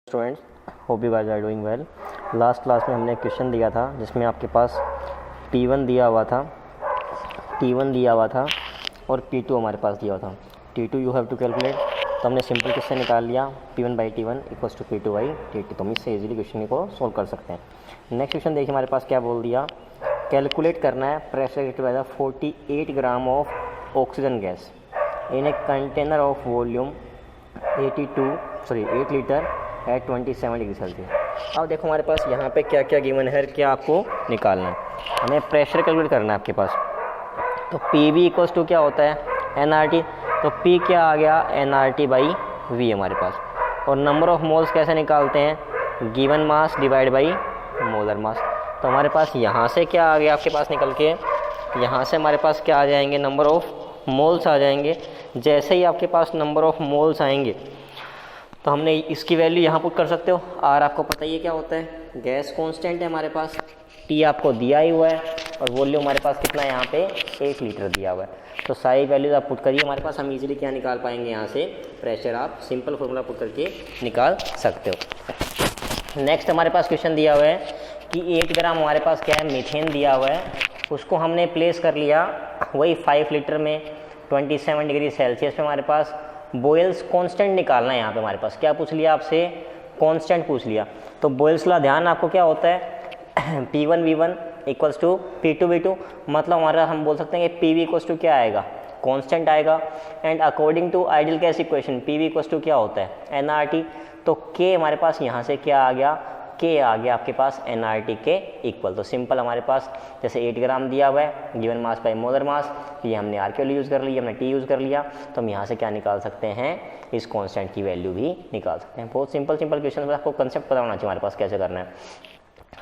Students, hope you guys are doing well. Last class में हमने question दिया था जिसमें आपके पास P1 दिया हुआ था, T1 दिया हुआ था और P2 हमारे पास दिया हुआ था। T2 you have to calculate, तो हमने सिंपल क्वेश्चन निकाल लिया P1/T1 इक्वल्स टू P2/T2। तो हम इससे इजीली क्वेश्चन को सॉल्व कर सकते हैं। नेक्स्ट क्वेश्चन देखिए, हमारे पास क्या बोल दिया, कैलकुलेट करना है pressure by the 48 gram of oxygen gas in a container of volume 8 litre at 27 degree Celsius. अब देखो हमारे पास यहाँ पे क्या क्या गिवन है, क्या आपको निकालना है, हमें प्रेशर कैलकुलेट करना है आपके पास। तो पी वी इक्वल्स टू क्या होता है, एन आर टी। तो पी क्या आ गया, N R T by V हमारे पास। और नंबर ऑफ मोल्स कैसे निकालते हैं, given mass divide by molar mass. तो हमारे पास यहाँ से क्या आ गया आपके पास निकल के, यहाँ से हमारे पास क्या आ जाएंगे, नंबर ऑफ मोल्स आ जाएंगे। जैसे ही आपके पास नंबर ऑफ मोल्स आएंगे तो हमने इसकी वैल्यू यहाँ पुट कर सकते हो। आर आपको पता ही है क्या होता है, गैस कांस्टेंट है हमारे पास, टी आपको दिया ही हुआ है और वॉल्यूम हमारे पास कितना है, यहाँ पे 1 लीटर दिया हुआ है। तो सारी वैल्यूज आप पुट करिए, हमारे पास हम इजीली क्या निकाल पाएंगे, यहाँ से प्रेशर आप सिंपल फॉर्मूला पुट करके निकाल सकते हो। नेक्स्ट हमारे पास क्वेश्चन दिया हुआ है कि 8 ग्राम हमारे पास क्या है, मीथेन दिया हुआ है, उसको हमने प्लेस कर लिया वही 5 लीटर में 27 डिग्री सेल्सियस पे। हमारे पास बॉयल्स कांस्टेंट निकालना है। यहाँ पे हमारे पास क्या पूछ लिया आपसे, कांस्टेंट पूछ लिया। तो बॉयल्स का ध्यान आपको क्या होता है, P1 V1 equals to P2 V2, मतलब हमारा हम बोल सकते हैं कि PV इक्वल्स टू क्या आएगा, कांस्टेंट आएगा। And according to ideal gas equation PV equals to क्या होता है, nRT। तो K हमारे पास यहाँ से क्या आ गया, के आ गया आपके पास nRT के इक्वल। तो सिंपल हमारे पास जैसे 8 ग्राम दिया हुआ है, गिवन मास बाई मोलर मास, ये हमने आर के लिए यूज़ कर लिया, हमने टी यूज़ कर लिया। तो हम यहाँ से क्या निकाल सकते हैं, इस कांस्टेंट की वैल्यू भी निकाल सकते हैं। बहुत सिंपल क्वेश्चन में आपको कंसेप्ट पता होना चाहिए हमारे पास कैसे करना है।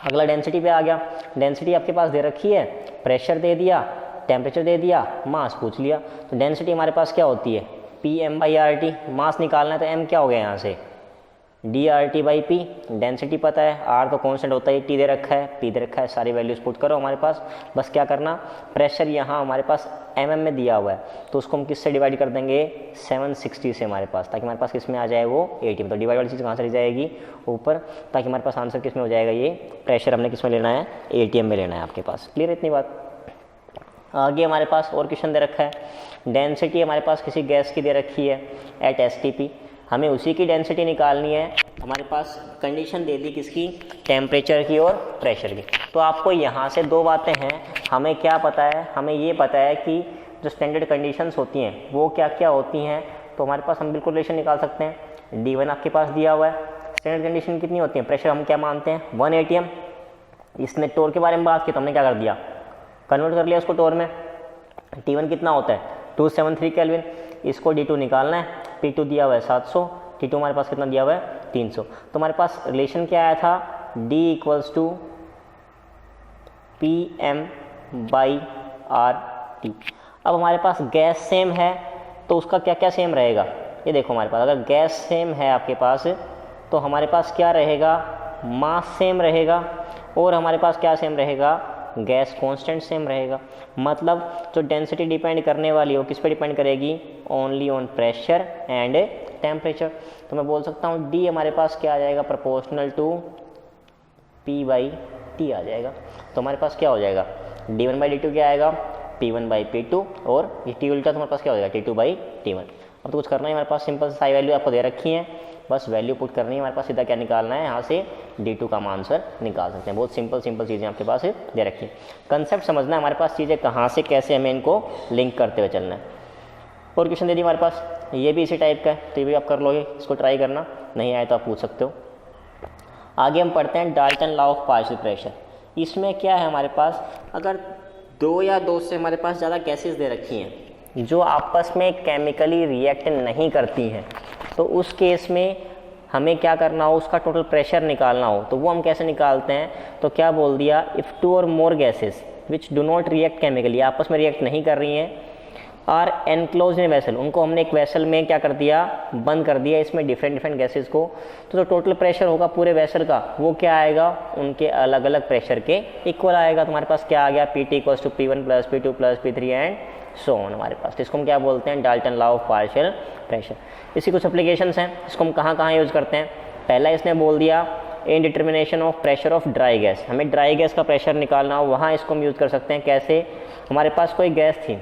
अगला डेंसिटी पे आ गया, डेंसिटी आपके पास दे रखी है, प्रेशर दे दिया, टेम्परेचर दे दिया, मास पूछ लिया। तो डेंसिटी हमारे पास क्या होती है, PM/RT। मास निकालना है तो M क्या हो गया यहाँ से, DRT/P। डेंसिटी पता है, R तो कांस्टेंट होता है, T दे रखा है, P दे रखा है, सारी वैल्यूज पुट करो हमारे पास। बस क्या करना, प्रेशर यहाँ हमारे पास mm में दिया हुआ है, तो उसको हम किससे डिवाइड कर देंगे, 760 से हमारे पास, ताकि हमारे पास किस में आ जाए वो 80 में। तो डिवाइड वाली चीज़ कहाँ चली जाएगी, ऊपर, ताकि हमारे पास आंसर किस में हो जाएगा, ये प्रेशर हमने किस में लेना है, ATM में लेना है आपके पास। क्लियर इतनी बात। आगे हमारे पास और क्वेश्चन दे रखा है, डेंसिटी हमारे पास किसी गैस की दे रखी है एट STP, हमें उसी की डेंसिटी निकालनी है। हमारे पास कंडीशन दे दी किसकी, टेम्परेचर की और प्रेशर की। तो आपको यहाँ से दो बातें हैं, हमें क्या पता है, हमें ये पता है कि जो स्टैंडर्ड कंडीशंस होती हैं वो क्या क्या होती हैं। तो हमारे पास हम बिल्कुल रिलेशन निकाल सकते हैं। D1 आपके पास दिया हुआ है, स्टैंडर्ड कंडीशन कितनी होती है, प्रेशर हम क्या मानते हैं, 1 ATM। इसने टोर के बारे में बात की तो हमने क्या कर दिया, कन्वर्ट कर लिया उसको टोर में। T1 कितना होता है, 273 केल्विन। इसको D2 निकालना है, P2 दिया हुआ है 700, T2 हमारे पास कितना दिया हुआ है 300। तो हमारे पास रिलेशन क्या आया था, D इक्वल्स टू PM/RT। अब हमारे पास गैस सेम है तो उसका क्या क्या सेम रहेगा, ये देखो हमारे पास अगर गैस सेम है आपके पास तो हमारे पास क्या रहेगा, मास सेम रहेगा, और हमारे पास क्या सेम रहेगा, गैस कांस्टेंट सेम रहेगा। मतलब जो डेंसिटी डिपेंड करने वाली है वो किस पे डिपेंड करेगी, only on pressure and temperature. तो मैं बोल सकता हूँ D हमारे पास क्या आ जाएगा, प्रोपोर्शनल टू P/T आ जाएगा। तो हमारे पास क्या हो जाएगा, D1/D2 क्या आएगा, P1/P2, और ये T उल्टा तो हमारे पास क्या हो जाएगा, T2/T1। अब तो कुछ करना है, हमारे पास सिंपल सारी वैल्यू आपको दे रखी है, बस वैल्यू पुट करनी है। हमारे पास सीधा क्या निकालना है, यहाँ से D2 का आंसर निकाल सकते हैं। बहुत सिंपल चीज़ें आपके पास दे रखी है, कंसेप्ट समझना है हमारे पास, चीज़ें कहाँ से कैसे हमें इनको लिंक करते हुए चलना है। और क्वेश्चन दे दी हमारे पास, ये भी इसी टाइप का है, तो ये भी आप कर लोगे, इसको ट्राई करना, नहीं आए तो आप पूछ सकते हो। आगे हम पढ़ते हैं Dalton law of partial pressure. इसमें क्या है हमारे पास, अगर 2 या 2 से हमारे पास ज़्यादा गैसेस दे रखी हैं जो आपस में केमिकली रिएक्ट नहीं करती हैं, तो उस केस में हमें क्या करना हो, उसका टोटल प्रेशर निकालना हो। तो वो हम कैसे निकालते हैं, तो क्या बोल दिया, इफ़ 2 और more gases which do not react chemically, आपस में रिएक्ट नहीं कर रही हैं, आर एनक्लोज इन वेसल, उनको हमने एक वेसल में क्या कर दिया, बंद कर दिया, इसमें डिफरेंट गैसेस को। तो जो टोटल प्रेशर होगा पूरे वेसल का वो क्या आएगा, उनके अलग अलग प्रेशर के इक्वल आएगा। तो हमारे पास क्या आ गया, PT equals to P1 + P2 + P3 and so on हमारे पास। तो इसको हम क्या बोलते हैं, Dalton law of partial pressure. इसी कुछ एप्लीकेशंस हैं, इसको हम कहाँ यूज़ करते हैं, पहला इसने बोल दिया in determination of pressure of dry gas, हमें ड्राई गैस का प्रेशर निकालना हो, वहाँ इसको हम यूज़ कर सकते हैं। कैसे? हमारे पास कोई गैस थी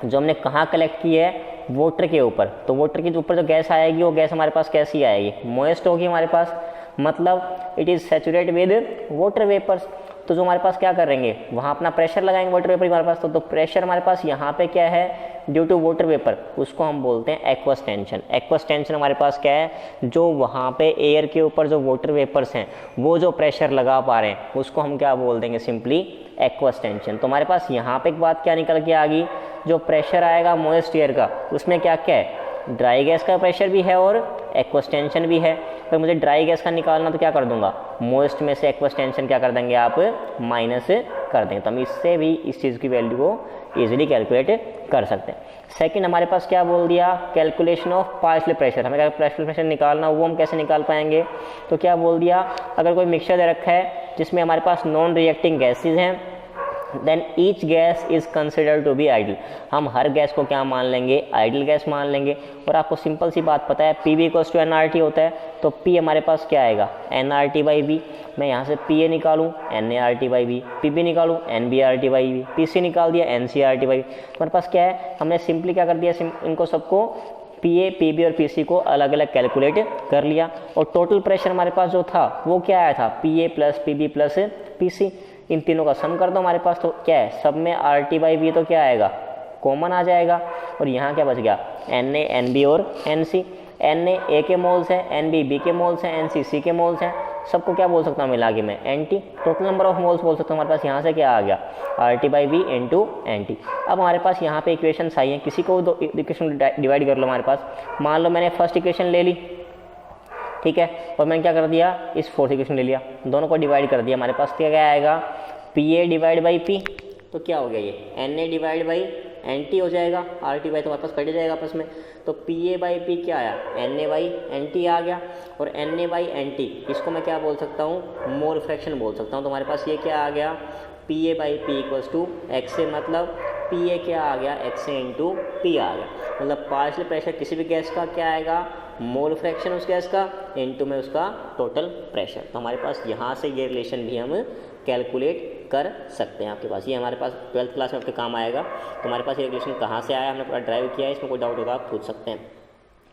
जो हमने कहाँ कलेक्ट की है, वाटर के ऊपर, तो वाटर के ऊपर जो गैस आएगी वो गैस हमारे पास कैसी आएगी, मॉइस्ट होगी हमारे पास, मतलब it is saturate with water vapours. तो जो हमारे पास क्या करेंगे, वहाँ अपना प्रेशर लगाएंगे वाटर वेपर हमारे पास, तो प्रेशर हमारे पास यहाँ पे क्या है ड्यू टू वाटर वेपर, उसको हम बोलते हैं एक्वस टेंशन। एक्वस टेंशन हमारे पास क्या है, जो वहाँ पे एयर के ऊपर जो वाटर वेपर्स हैं वो जो प्रेशर लगा पा रहे हैं उसको हम क्या बोल देंगे, सिंपली एक्वस टेंशन। तो हमारे पास यहाँ पे एक बात क्या निकल के आ गई, जो प्रेशर आएगा मॉइस्ट एयर का उसमें क्या क्या है, ड्राई गैस का प्रेशर भी है और एक्वस टेंशन भी है। तो मुझे ड्राई गैस का निकालना तो क्या कर दूंगा, मॉइस्ट में से एक्वस टेंशन क्या कर देंगे आप, माइनस कर देंगे। तो हम इससे भी इस चीज़ की वैल्यू को ईजिली कैलकुलेट कर सकते हैं। सेकंड हमारे पास क्या बोल दिया, कैलकुलेशन ऑफ पार्शियल प्रेशर, हमें पार्शियल प्रेशर निकालना वो हम कैसे निकाल पाएंगे। तो क्या बोल दिया, अगर कोई मिक्सचर दे रखा है जिसमें हमारे पास नॉन रिएक्टिंग गैसेज हैं, then each gas is considered to be ideal, हम हर गैस को क्या मान लेंगे, आइडल गैस मान लेंगे। और आपको सिंपल सी बात पता है P B equals to N R T होता है, तो पी हमारे पास क्या आएगा, N R T by B. मैं यहाँ से पी ए निकालूँ N A R T by B, P B निकालूँ N B R T by B, P C निकाल दिया N C R T by B. तो हमारे पास क्या है, हमने सिंपली क्या कर दिया, इनको सबको पी ए पी बी और पी सी को अलग अलग कैलकुलेट कर लिया। और टोटल प्रेशर हमारे पास जो था वो क्या आया था, P A plus P B plus P C, इन तीनों का सम कर दो हमारे पास, तो क्या है सब में आर टी बाई बी तो क्या आएगा, कॉमन आ जाएगा। और यहाँ क्या बच गया, एन ए एन बी और एन सी, एन ए के मोल्स है, एन बी बी के मोल्स हैं, एन सी सी के मोल्स हैं, सबको क्या बोल सकता हूँ मिला के मैं N T, total number of moles बोल सकता हूँ। हमारे पास यहाँ से क्या आ गया, R T by V into N T. अब हमारे पास यहाँ पे इक्वेशन आई है, किसी को दो इक्वेशन डिवाइड कर लो हमारे पास। मान लो मैंने फर्स्ट इक्वेशन ले ली, ठीक है, और मैंने क्या कर दिया, इस फोर्थ इक्वेशन ले लिया, दोनों को डिवाइड कर दिया। हमारे पास क्या आएगा, P A divide by P, तो क्या हो गया ये N A divide by N T हो जाएगा, आर टी बाई तो हमारे पास कट जाएगा आपस में। तो पी ए बाई पी क्या आया, N A by N T आ गया, और N A by N T इसको मैं क्या बोल सकता हूँ, मोल फ्रैक्शन बोल सकता हूँ। तो हमारे पास ये क्या आ गया, P A by P equals to X A, मतलब पी ए क्या आ गया, एक्स ए इंटू पी आ गया। मतलब पार्शियल प्रेशर किसी भी गैस का क्या आएगा, मोल फ्रैक्शन उस गैस का इनटू में उसका टोटल प्रेशर। तो हमारे पास यहाँ से ये रिलेशन भी हम कैलकुलेट कर सकते हैं। आपके पास ये हमारे पास 12th क्लास में आपके काम आएगा। तो हमारे पास ये रिलेशन कहाँ से आया, हमने पूरा ड्राइव किया है, इसमें कोई डाउट होगा आप पूछ सकते हैं।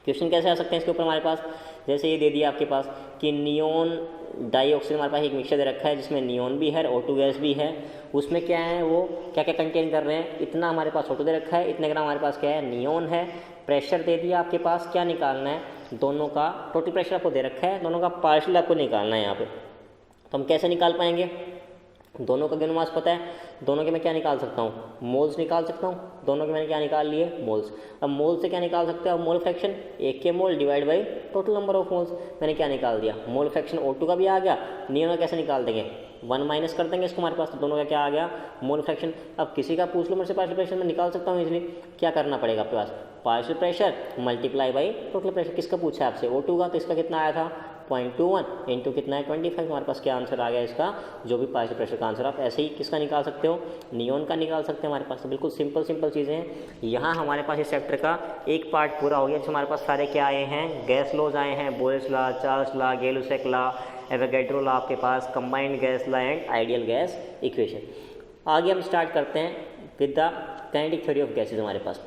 क्वेश्चन कैसे आ सकते हैं इसके ऊपर हमारे पास, जैसे ये दे दिया आपके पास कि नियोन डाइऑक्साइड, हमारे पास एक मिक्सचर दे रखा है जिसमें नियोन भी है और O2 गैस भी है। उसमें क्या है, वो क्या क्या कंटेन कर रहे हैं, इतना हमारे पास O2 दे रखा है, इतने ग्राम हमारे पास क्या है, नियोन है। प्रेशर दे दिया आपके पास, क्या निकालना है, दोनों का टोटल प्रेशर आपको दे रखा है, दोनों का पार्शियल आपको निकालना है यहाँ पे। तो हम कैसे निकाल पाएंगे, दोनों का गिनमास पता है, दोनों के मैं क्या निकाल सकता हूँ, मोल्स निकाल सकता हूँ। दोनों के मैंने क्या निकाल लिए, मोल्स। अब मोल से क्या निकाल सकते हैं, अब मोल फ्रैक्शन, एक के मोल divide by total number of moles, मैंने क्या निकाल दिया, मोल फ्रैक्शन O2 का भी आ गया। नियोन का कैसे निकाल देंगे, 1 माइनस कर देंगे इसको हमारे पास, तो दोनों का क्या आ गया, मोल फ्रैक्शन। अब किसी का पूछ लो मेरे से पार्शियल प्रेशर में निकाल सकता हूँ इजीली, क्या करना पड़ेगा आपके पास, partial pressure multiply by total pressure. किसका पूछा है आपसे, O2 का, तो इसका कितना आया था 0.21 इंटू कितना है 25। हमारे पास क्या आंसर आ गया इसका, जो भी पार्शियल प्रेशर का आंसर। आप ऐसे ही किसका निकाल सकते हो, नियोन का निकाल सकते हैं हमारे पास। तो बिल्कुल सिंपल चीज़ें हैं। यहाँ हमारे पास इस चैप्टर का एक पार्ट पूरा हो गया, जिसमें हमारे पास सारे क्या आए हैं, गैस लॉज आए हैं, Boyle's law, Charles law, Gay Lussac law, Avogadro law, आपके पास combined gas law and ideal gas equation. आगे हम स्टार्ट करते हैं with the kinetic theory of gases. हमारे पास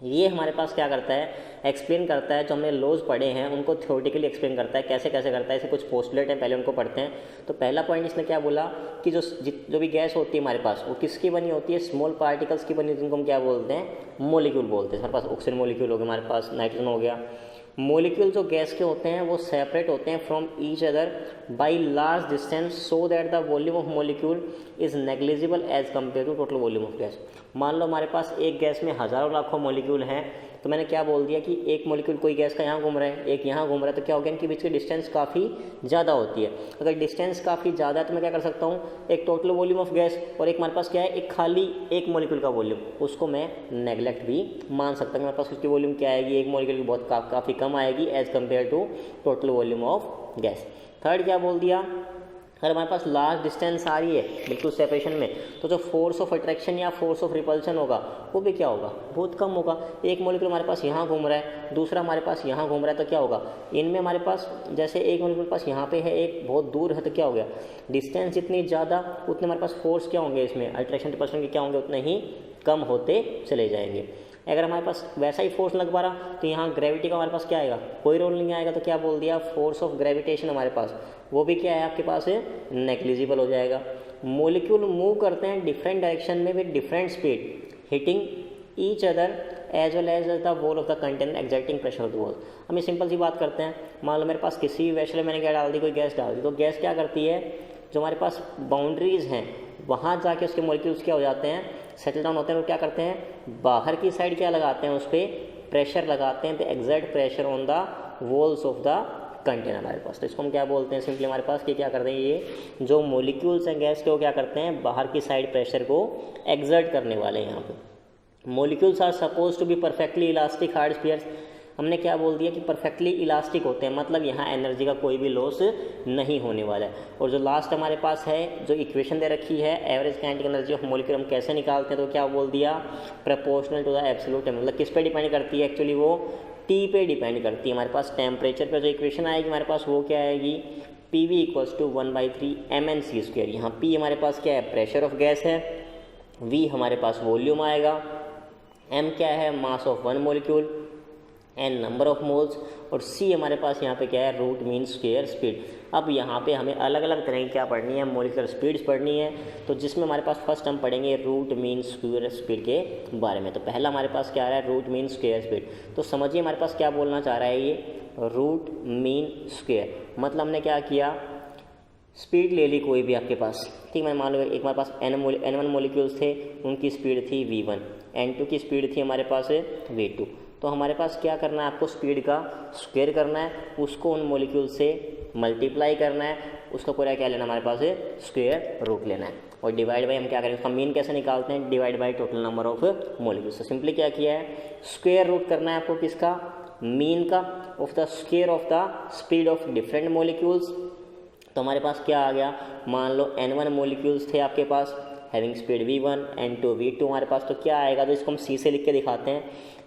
ये हमारे पास क्या करता है, एक्सप्लेन करता है, जो हमने लॉज पढ़े हैं उनको थ्योरेटिकली एक्सप्लेन करता है, कैसे कैसे करता है। इसे कुछ पोस्टुलेट है, पहले उनको पढ़ते हैं। तो पहला पॉइंट इसने क्या बोला कि जो भी गैस होती है हमारे पास, वो किसकी बनी होती है, स्मॉल पार्टिकल्स की बनी होती है, जिनको हम क्या बोलते हैं, मोलिक्यूल बोलते हैं। हमारे पास ऑक्सीजन मोलिक्यूल हो गया, हमारे पास नाइट्रोजन हो गया। मोलिक्यूल जो गैस के होते हैं वो सेपरेट होते हैं from each other by large distance, so that the volume of molecule is negligible as compare to total volume of gas. मान लो हमारे पास एक गैस में हज़ारों लाखों मोलिक्यूल हैं, तो मैंने क्या बोल दिया कि एक मोलिक्यूल कोई गैस का यहाँ घूम रहा है, एक यहाँ घूम रहा है, तो क्या हो गया, इनके बीच की डिस्टेंस काफ़ी ज़्यादा होती है। अगर डिस्टेंस काफ़ी ज़्यादा है तो मैं क्या कर सकता हूँ, एक टोटल वॉल्यूम ऑफ गैस और एक हमारे पास क्या है, एक खाली एक मोलिक्यूल का वॉल्यूम, उसको मैं नेगलेक्ट भी मान सकता हूँ। मेरे पास उसकी वॉल्यूम क्या आएगी, एक मोलिक्यूल की बहुत काफ़ी कम आएगी as compare to total volume of gas. Third क्या बोल दिया, अगर हमारे पास लार्ज डिस्टेंस आ रही है बिल्कुल सेपरेशन में, तो जो फोर्स ऑफ अट्रैक्शन या फोर्स ऑफ रिपल्शन होगा वो भी क्या होगा, बहुत कम होगा। एक मॉलिक्यूल हमारे पास यहाँ घूम रहा है, दूसरा हमारे पास यहाँ घूम रहा है, तो क्या होगा, इनमें हमारे पास जैसे एक मॉलिक्यूल पास यहाँ पे है, एक बहुत दूर है, तो क्या हो गया, डिस्टेंस जितनी ज़्यादा उतने हमारे पास फोर्स क्या होंगे, इसमें अट्रैक्शन रिपल्शन के क्या होंगे, उतने ही कम होते चले जाएंगे। अगर हमारे पास वैसा ही फोर्स लग पा रहा तो यहाँ ग्रेविटी का हमारे पास क्या आएगा, कोई रोल नहीं आएगा, तो क्या बोल दिया, फोर्स ऑफ ग्रेविटेशन हमारे पास वो भी क्या है आपके पास है, नेग्लिजिबल हो जाएगा। मॉलिक्यूल मूव करते हैं डिफरेंट डायरेक्शन में with different speed, hitting each other as well as the wall of the container exerting pressure of the wall. हम ये सिंपल सी बात करते हैं, मान लो मेरे पास किसी भी वेसल में मैंने क्या डाल दी, कोई गैस डाल दी, तो गैस क्या करती है, जो हमारे पास बाउंड्रीज़ हैं वहाँ जाके उसके मॉलिक्यूल्स क्या हो जाते हैं, सेटल डाउन होते हैं, और क्या करते हैं, बाहर की साइड क्या लगाते हैं, उस पर प्रेशर लगाते हैं, तो exert pressure on the walls of the container हमारे पास। तो इसको हम क्या बोलते हैं, सिंपली हमारे पास कि क्या करते हैं, ये जो मॉलिक्यूल्स हैं गैस के वो क्या करते हैं, बाहर की साइड प्रेशर को एग्जर्ट करने वाले हैं यहाँ पे। Molecules are suppose to be perfectly elastic hard spheres, हमने क्या बोल दिया कि परफेक्टली इलास्टिक होते हैं, मतलब यहाँ एनर्जी का कोई भी लॉस नहीं होने वाला है। और जो लास्ट हमारे पास है, जो इक्वेशन दे रखी है average kinetic energy of molecule, हम कैसे निकालते हैं, तो क्या बोल दिया, प्रोपोर्शनल टू द एब्सोल्यूट, मतलब किस पे डिपेंड करती है, एक्चुअली वो टी पे डिपेंड करती है। हमारे पास टेम्परेचर पे जो इक्वेशन आएगी हमारे पास वो क्या आएगी, P V equals to 1/3 mn²। यहाँ पी हमारे पास क्या है, प्रेशर ऑफ गैस है, वी हमारे पास वॉल्यूम आएगा, एम क्या है, mass of one molecule, N number of moles, और सी हमारे पास यहाँ पे क्या है, रूट मीन स्क्वायर स्पीड। अब यहाँ पे हमें अलग अलग तरह की क्या पढ़नी है, मॉलिक्यूलर स्पीड्स पढ़नी है, तो जिसमें हमारे पास फर्स्ट हम पढ़ेंगे रूट मीन स्क्वायर स्पीड के बारे में। तो पहला हमारे पास क्या आ रहा है, रूट मीन स्क्वायर स्पीड। तो समझिए हमारे पास क्या बोलना चाह रहा है ये, रूट मीन स्क्वायर, मतलब हमने क्या किया, स्पीड ले ली कोई भी आपके पास, ठीक, मैं मान लो एक हमारे पास N1 मॉलिक्यूल्स थे, उनकी स्पीड थी V1, N2 की स्पीड थी हमारे पास V2। तो हमारे पास क्या करना है, आपको स्पीड का स्क्वायर करना है, उसको उन मॉलिक्यूल से मल्टीप्लाई करना है, उसका पूरा क्या लेना हमारे पास है, स्क्वायर रूट लेना है, और डिवाइड बाई हम क्या करेंगे, उसका मीन कैसे निकालते हैं, divide by total number of molecules. तो सिंपली क्या किया है, स्क्वायर रूट करना है आपको किसका, मीन का, of the square of the speed of different molecules. तो हमारे पास क्या आ गया, मान लो N1 मॉलिक्यूल्स थे आपके पास having speed V1, N2 V2 हमारे पास, तो क्या आएगा, तो इसको हम C से लिख के दिखाते हैं,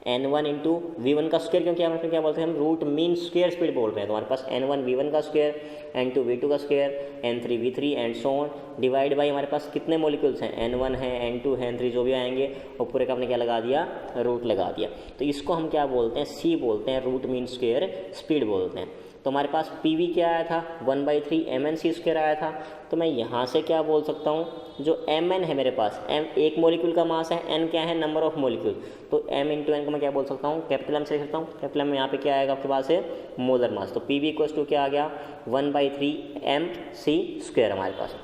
N1 इंटू V1 का स्क्वायर, क्योंकि हम क्या बोलते हैं, हम रूट मीन स्क्वायर स्पीड बोल रहे हैं। तो हमारे पास N1 V1 का स्क्वायर, N2 V2 का square, N3 V3 and so on, divide by हमारे पास कितने मॉलिक्यूल्स हैं, N1 है, N2 है, N3 जो भी आएंगे, और पूरे का हमने क्या लगा दिया, रूट लगा दिया। तो इसको हम क्या बोलते हैं, C बोलते हैं, रूट मीन स्क्वायर स्पीड बोलते हैं। तो हमारे पास PV क्या आया था, 1/3 mn² आया था। तो मैं यहाँ से क्या बोल सकता हूँ, जो mn है मेरे पास, m एक मॉलिक्यूल का मास है, n क्या है, नंबर ऑफ मॉलिक्यूल, तो m इंटू एन को मैं क्या बोल सकता हूँ, कैपिटल M से लिख सकता हूँ। कैपिटल M में यहाँ पे क्या आएगा आपके पास है, मोलर मास। तो PV इक्वल्स टू क्या आ गया, 1/3 mc² हमारे पास।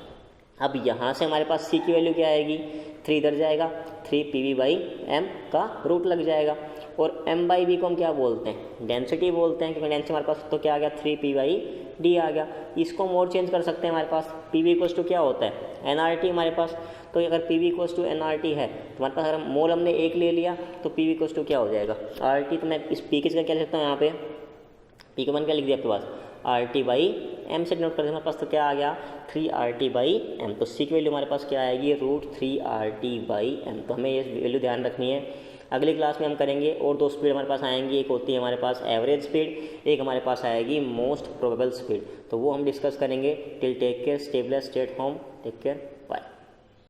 अब यहाँ से हमारे पास C की वैल्यू क्या आएगी, 3 इधर जाएगा, 3 PV/m का रूट लग जाएगा, और m/v को हम क्या बोलते हैं, डेंसिटी बोलते हैं, क्योंकि डेंसिटी हमारे पास तो क्या आ गया, 3p/d आ गया। इसको हम और चेंज कर सकते हैं, हमारे पास PV इक्वल्स टू क्या होता है, nRT हमारे पास। तो अगर PV इक्वल्स टू nRT है तो हमारे पास, अगर मोल हमने एक ले लिया तो PV इक्वल्स टू क्या हो जाएगा, RT। तो मैं इस P की जगह क्या लिख सकता हूँ, यहाँ पे P को मैंने क्या लिख दिया आपके पास, RT/m से नोट कर दें, हमारे पास तो क्या आ गया, 3RT/m। तो C की वैल्यू हमारे पास क्या आएगी, रूट 3RT/m। तो हमें ये वैल्यू ध्यान रखनी है। अगली क्लास में हम करेंगे और 2 स्पीड हमारे पास आएंगी, एक होती है हमारे पास एवरेज स्पीड, एक हमारे पास आएगी मोस्ट प्रोबेबल स्पीड। तो वो हम डिस्कस करेंगे। Till take care, stay blessed, stay at home, take care.